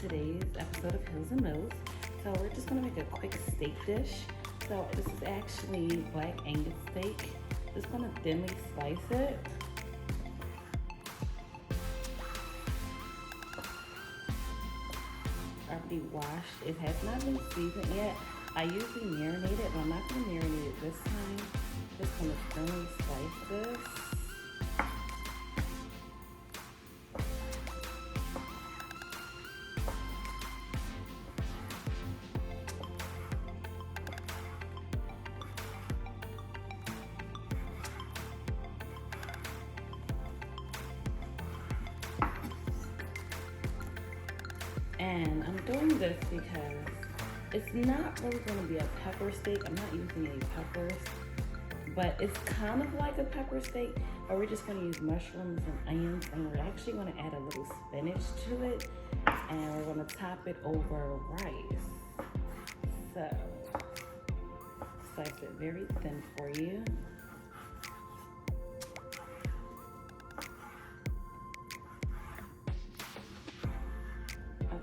today's episode of Hills and Mills. So we're just gonna make a quick steak dish. So this is actually black angus steak. Just gonna thinly slice it. Already washed. It has not been seasoned yet. I usually marinate it, but I'm not gonna marinate it this time. Just gonna thinly slice this. And I'm doing this because it's not really going to be a pepper steak. I'm not using any peppers, but it's kind of like a pepper steak, but we're just going to use mushrooms and onions, and we're actually going to add a little spinach to it, and we're going to top it over rice. So, slice it very thin for you.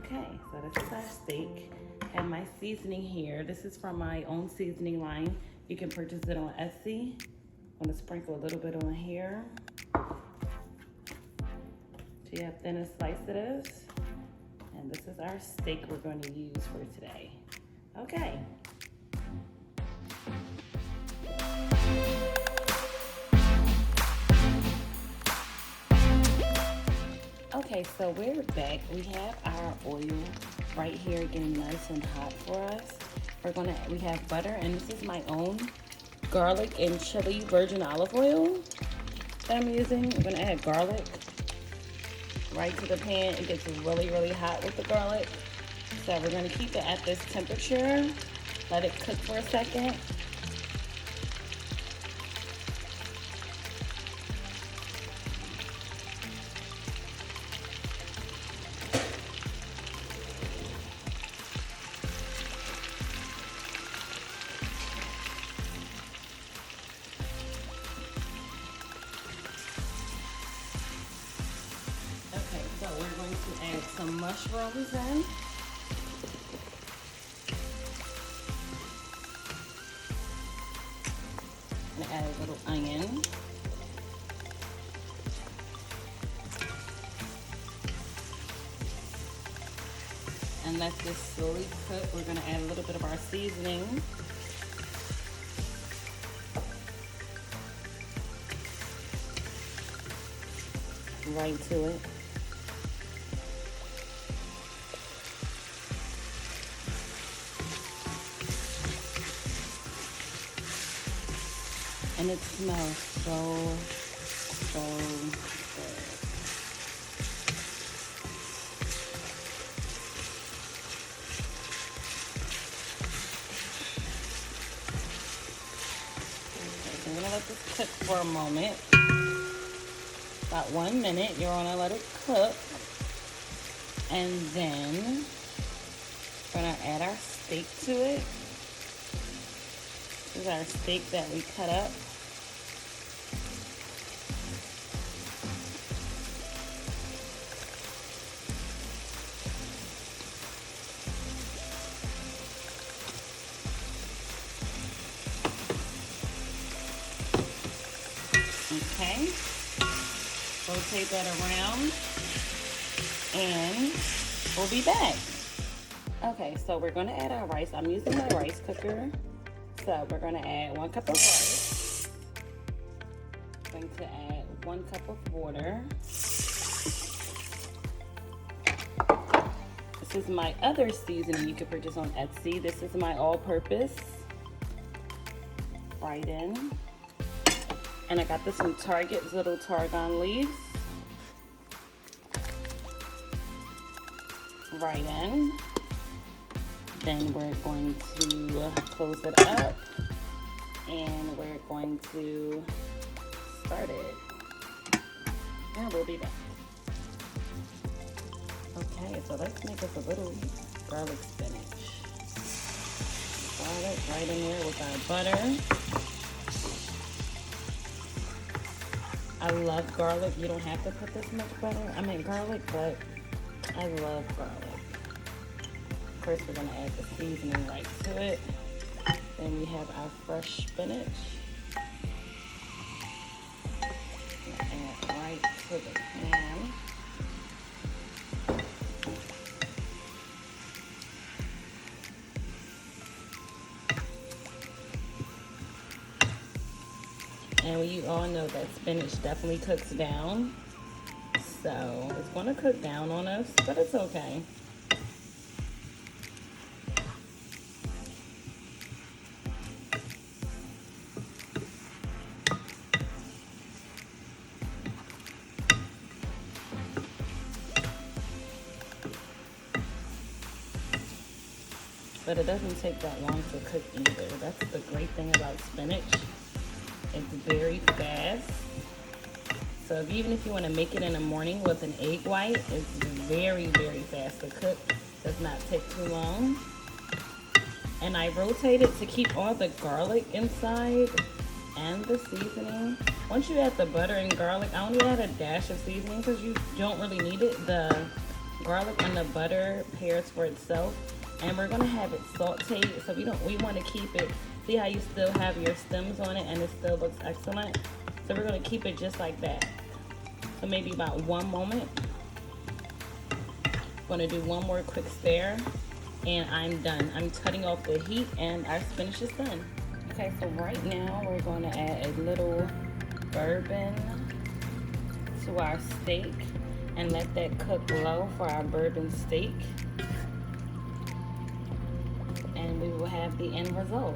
Okay, so this is our steak. And my seasoning here, this is from my own seasoning line. You can purchase it on Etsy. I'm gonna sprinkle a little bit on here. See how thin a slice it is? And this is our steak we're going to use for today. Okay. Okay, so we're back. We have our oil right here getting nice and hot for us. We have butter, and this is my own garlic and chili virgin olive oil that I'm using. We're gonna add garlic right to the pan. It gets really, really hot with the garlic. So we're gonna keep it at this temperature. Let it cook for a second. So we're going to add some mushrooms in. And add a little onion. And let this slowly cook. We're going to add a little bit of our seasoning. Right to it. And it smells so good. Okay, so I'm gonna let this cook for a moment. About 1 minute, you're gonna let it cook. And then we're gonna add our steak to it. This is our steak that we cut up. Okay. Rotate that around and we'll be back. Okay, so we're gonna add our rice. I'm using my rice cooker. So we're going to add 1 cup of rice. I'm going to add 1 cup of water. This is my other seasoning you can purchase on Etsy. This is my all-purpose. Right in. And I got this from Target, little Tarragon leaves. Right in. Then we're going to close it up and we're going to start it. And we'll be back. Okay, so let's make us a little garlic spinach. Garlic right in there with our butter. I love garlic. You don't have to put this much butter. I mean garlic, but I love garlic. Of course, we're gonna add the seasoning right to it. Then we have our fresh spinach. Add right to the pan. And you all know that spinach definitely cooks down. So it's gonna cook down on us, but it's okay. But it doesn't take that long to cook either. That's the great thing about spinach. It's very fast. So even if you want to make it in the morning with an egg white, it's very, very fast to cook. Does not take too long. And I rotate it to keep all the garlic inside and the seasoning. Once you add the butter and garlic, I only add a dash of seasoning because you don't really need it. The garlic and the butter pairs for itself. And we're gonna have it sauteed, so we want to keep it. See how you still have your stems on it and it still looks excellent? So we're gonna keep it just like that. So maybe about 1 moment. Gonna do one more quick stir and I'm done. I'm cutting off the heat and our spinach is done. Okay, so right now we're gonna add a little bourbon to our steak and let that cook low for our bourbon steak. And we will have the end result.